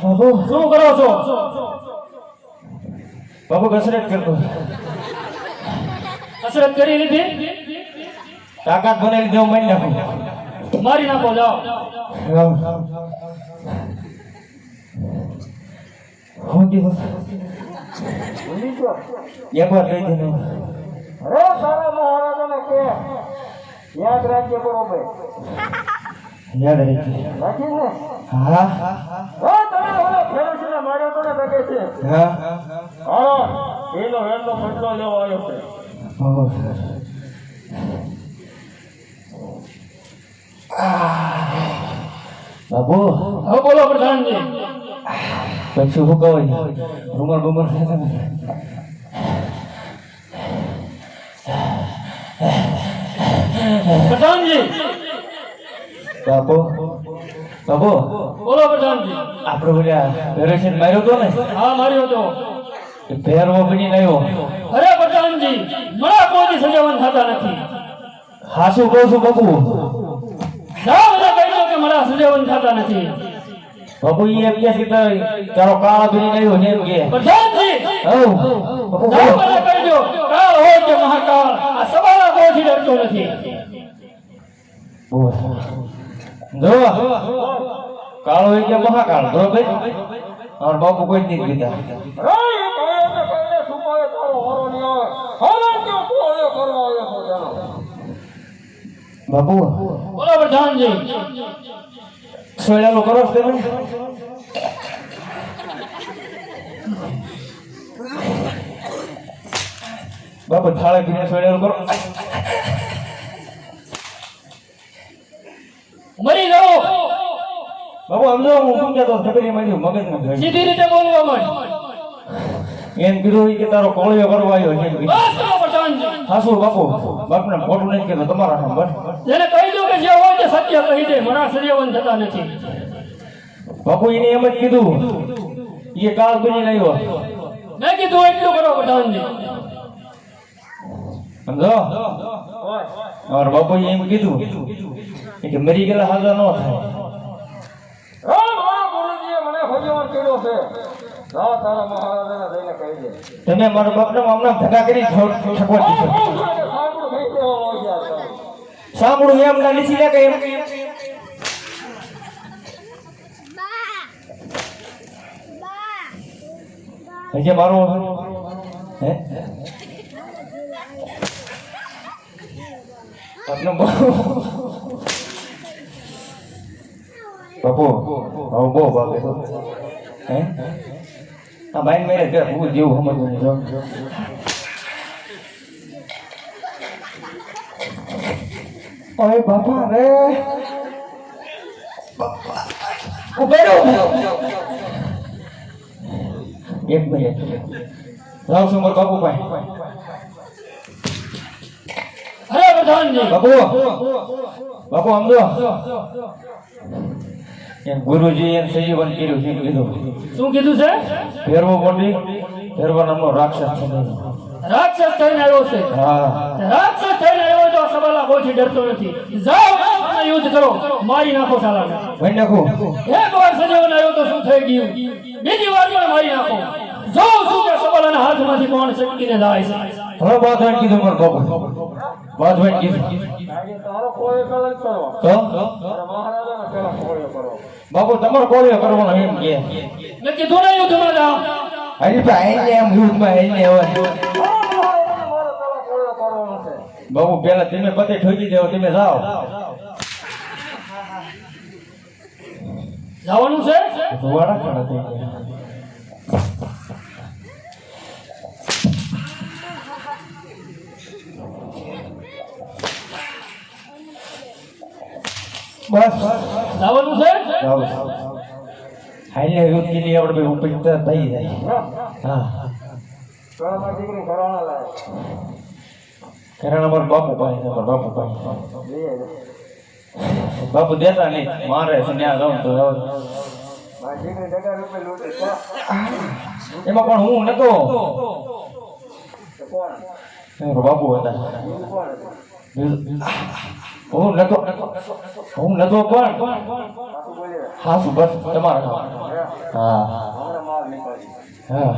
બાબુ શું કરો છો? બાબુ કસરત કરતો. કસરત કરી લીધી? તાકાત બનાવી લીધી. મારી નાખો. મારી નાખો. જાઓ. હું કીધું એક વાર કહી દે. અરે તારા મહારાજાને કે યાદ રાખજે. બરોબર યાદ રાખી ને. હા તમે ઓલો ફેરસીને માર્યો તો ને બેગે છે. હા એનો વેરનો બદલો લેવો આવ્યો છે. બાબુ હવે બોલો પ્રધાનજી. પછી શું કહો? રૂમર બુમર પ્રધાનજી. બાપુ બાબુ બોલો પ્રધાનજી. આપણે બોલ્યા ફેરસીને માર્યો તો ને? હા માર્યો તો. ફેરવો બની આવ્યો. અરે પ્રધાનજી મને કોઈ સજાવન થતા નથી. હાસુ કહું છું બાપુ. જાઓ મને કહી દો કે મારા સજાવન થતા નથી. બાપુ એમ કે છે તારો કાળ બની આવ્યો છે એમ કે. પ્રધાનજી જાઓ મને કહી દો કાળ હોય કે મહાકાળ આ સવાલા કોઈથી ડરતો નથી. જો કાળ હોય કે મહાકાળ બરોબર. और बापू कोई नहीं पीता. बापू बोलो प्रधान जी. सोया करो उसके में. बापू थाले पीने सोया करो. मरी जाओ. बाबू हम जो હું કહેતો ખબરી માં મગજમાં ગઈ. સીધી રીતે બોલવા મત. એમ કીધું કે તારો કોળિયો કરવા આવ્યો છે. બસ કરો પ્રધાનજી. હાસુ બાપુ બાપને ખોટું નહીં કહેતો તમારા નામ બસ. એને કહી દો કે જે હોય તે સત્ય કહી દે. મારા સર્યવન થતા નથી. બાપુ એને એમ જ કીધું એ કાળ બની આવ્યો. મેં કીધું એટલું કરો પ્રધાનજી. સમજો. ઓર બાપુ એમ કીધું કે મરી ગયેલા હાજર ન થાય. તમે મારા બાપને હમણાં ધક્કા કરી ઠકવા દીધો. સાંભળું એમ ના લીધી લે કે એમ. હજી મારો હે બાપુ બહુ ભાગે હે આ ભાઈ મેરે ઘર ભૂલ જેવું સમજવું નહીં. ઓય બાપા રે ઉભેરો એક મિનિટ લાવ છું મારા બાપુ ભાઈ. અરે પ્રધાનજી. બાપુ બાપુ આમ જો એમ ગુરુજી એમ સજીવન કર્યું છે કીધું. શું કીધું છે? ફેરવો મોટી ફેરવા નામનો રાક્ષસ છે. રાક્ષસ થઈને આવ્યો છે. હા રાક્ષસ થઈને આવ્યો તો સવાલા કોઈથી ડરતો નથી. જાઓ અને યુદ્ધ કરો. મારી નાખો સાલાને. ભાઈ નાખો. એક વાર સજીવન આવ્યો તો શું થઈ ગયું? બીજી વાર પણ મારી નાખો. જો શું કે સવાલાના હાથમાંથી કોણ શક્તિને જાય છે. હવે બાદવાન કીધું મારા બાપુ. બાદવાન કીધું તારો કોઈ કલર કરો તો મહારાજાનો પેલા કોળિયો કરો. બાપુ તમારો કોળિયો કરવાનો એમ કે મેં કીધું ને યુદ્ધમાં જાઓ. હરી ભાઈ એમ યુદ્ધમાં એને હોય. મારો પેલા કોળિયો કરવાનો છે. બાપુ પેલા તમે પતે ઠોકી દેવો. તમે જાઓ. જવાનું છે? ધોવાડા ખડા થઈ ગયા. બસ જવાનું છે. હાઈને યુદ્ધ કે લીએ આપણે ઉપેક્ષા થઈ જાય. હા ઘરમાં દીકરી ઘરાણા લાય. ઘરાણા મારા બાપુ પાસે છે. બાપુ પાસે બાપુ દેતા નહીં. મારે છે ત્યાં જાઉં તો એમાં પણ હું નતો બાબુ હતા હું નતો પણ હા શું બસ તમારા હા હા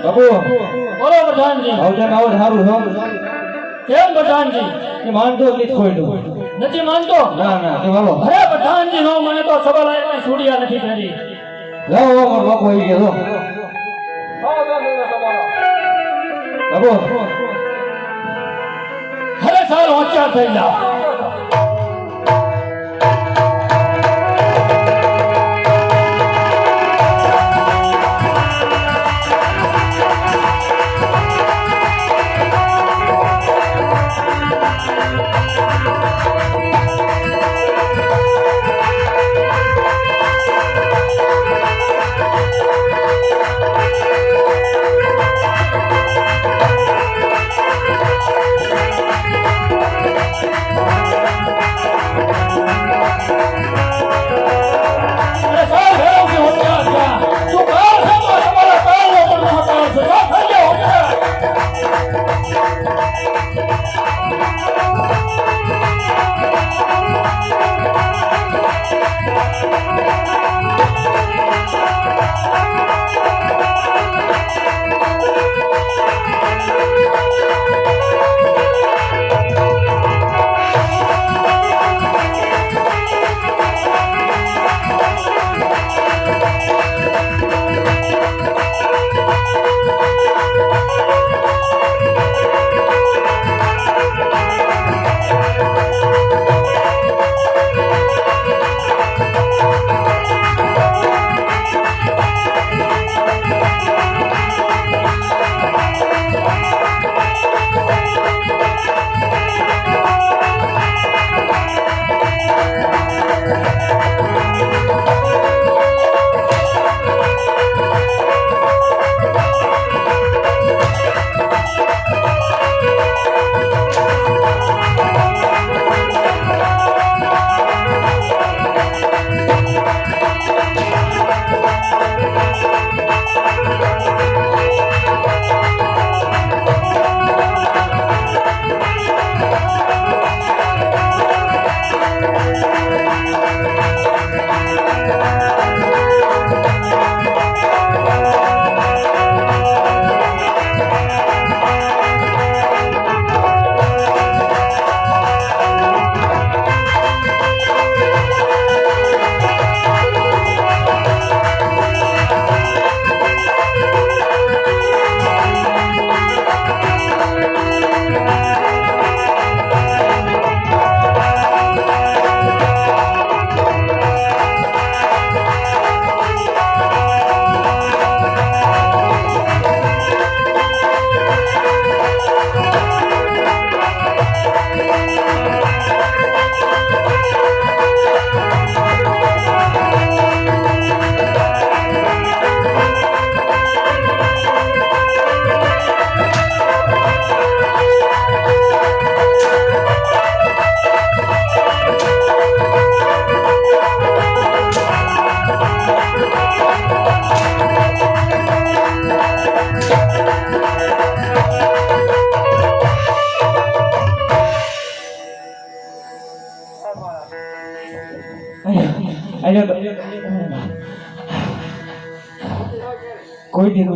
બાબુ બોલો પ્રધાનજી આવજન આવો સારું છો કેમ પ્રધાનજી એ માનતો નથી કોઈનું નથી માનતો ના ના તે બોલો અરે પ્રધાનજી નો મને તો સવાલ આયા છોડ્યા નથી કરી લાવો મારો બાપુ આવી ગયો બાબુ અરે સાલ હોશિયાર થઈ જાઓ આજો તો કોઈ દી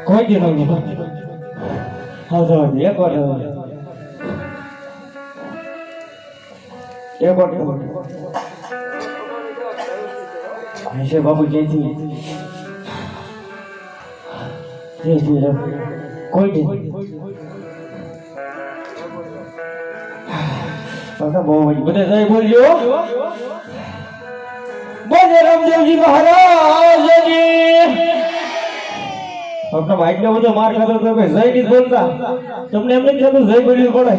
કોઈ દી હા તો એક વાર હશે બાબુ જયથી કોઈ દી પાછા બહુ બધા જય બોલજો બોલે રામદેવજી મહારાજની આપણા ભાઈ ને બધો માર ખાતો તો જય નહીં બોલતા તમને એમ નથી થતું જય બોલવી પડે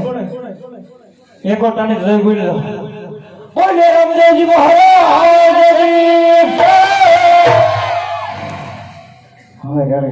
એક વાર તાને જય બોલી લો બોલે રામદેવજી મહારાજની હવે યાર